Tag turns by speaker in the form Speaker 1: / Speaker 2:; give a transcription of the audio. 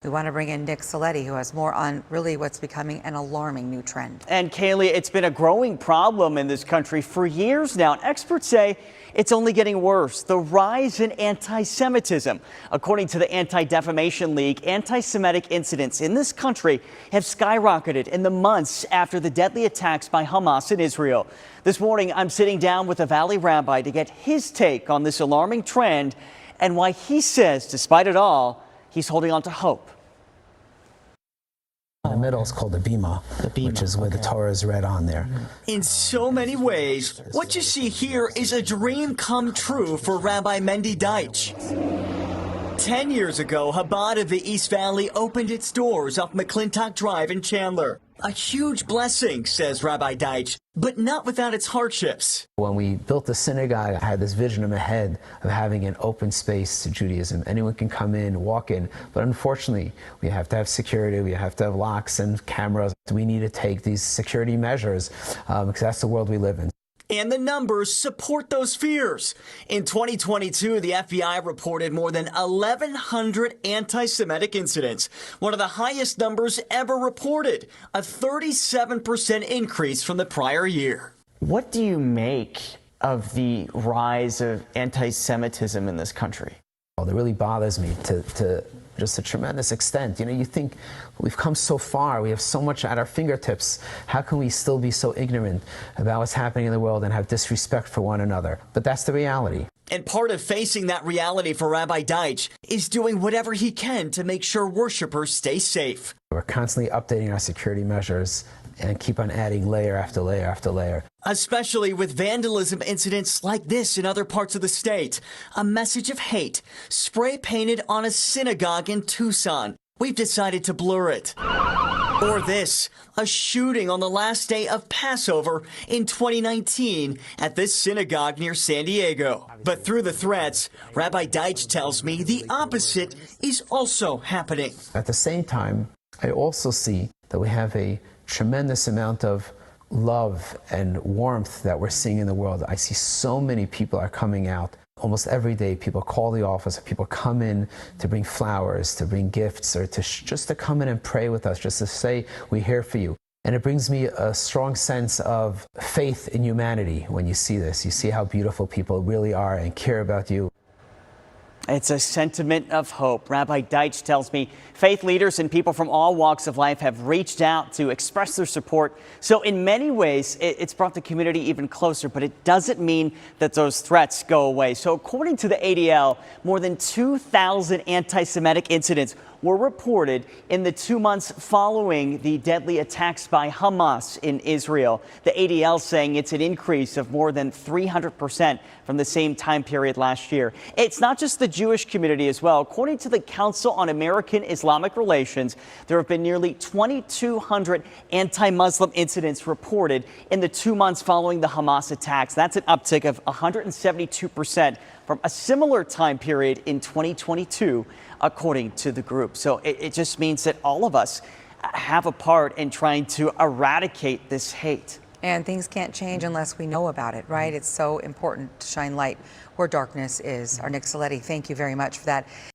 Speaker 1: We want to bring in Nick Saletti, who has more on really what's becoming an alarming new trend.
Speaker 2: And Kaylee, it's been a growing problem in this country for years now. Experts say it's only getting worse. The rise in anti-Semitism. According to the Anti-Defamation League, anti-Semitic incidents in this country have skyrocketed in the months after the deadly attacks by Hamas in Israel. This morning, I'm sitting down with a Valley rabbi to get his take on this alarming trend and why he says, despite it all, he's holding on to hope.
Speaker 3: In the middle is called the bima, which is where the Torah is read on there.
Speaker 4: In so many ways, what you see here is a dream come true for Rabbi Mendy Deitch. 10 years ago, Chabad of the East Valley opened its doors off McClintock Drive in Chandler. A huge blessing, says Rabbi Deitch, but not without its hardships.
Speaker 3: When we built the synagogue, I had this vision in my head of having an open space to Judaism. Anyone can come in, walk in, but unfortunately, we have to have security, we have to have locks and cameras. We need to take these security measures because that's the world we live in.
Speaker 4: And the numbers support those fears. In 2022, the FBI reported more than 1,100 anti-Semitic incidents, one of the highest numbers ever reported, a 37% increase from the prior year.
Speaker 2: What do you make of the rise of anti-Semitism in this country?
Speaker 3: Well, it really bothers me to just a tremendous extent. You know, you think we've come so far, we have so much at our fingertips. How can we still be so ignorant about what's happening in the world and have disrespect for one another? But that's the reality.
Speaker 4: And part of facing that reality for Rabbi Deitch is doing whatever he can to make sure worshipers stay safe.
Speaker 3: We're constantly updating our security measures and keep on adding layer after layer after layer.
Speaker 4: Especially with vandalism incidents like this in other parts of the state. A message of hate spray painted on a synagogue in Tucson. We've decided to blur it. Or this, a shooting on the last day of Passover in 2019 at this synagogue near San Diego. But through the threats, Rabbi Deitch tells me the opposite is also happening.
Speaker 3: At the same time, I also see that we have a tremendous amount of love and warmth that we're seeing in the world. I see so many people are coming out. Almost every day, people call the office, people come in to bring flowers, to bring gifts, or to just to come in and pray with us, just to say, we're here for you. And it brings me a strong sense of faith in humanity when you see this. You see how beautiful people really are and care about you.
Speaker 2: It's a sentiment of hope. Rabbi Deitch tells me faith leaders and people from all walks of life have reached out to express their support. So in many ways, it's brought the community even closer, but it doesn't mean that those threats go away. So according to the ADL, more than 2,000 anti-Semitic incidents were reported in the 2 months following the deadly attacks by Hamas in Israel. The ADL saying it's an increase of more than 300% from the same time period last year. It's not just the Jewish community as well. According to the Council on American Islamic Relations, there have been nearly 2,200 anti-Muslim incidents reported in the 2 months following the Hamas attacks. That's an uptick of 172% from a similar time period in 2022, according to the group. So it just means that all of us have a part in trying to eradicate this hate.
Speaker 1: And things can't change unless we know about it, right? It's so important to shine light where darkness is. Our Nick Saletti, thank you very much for that.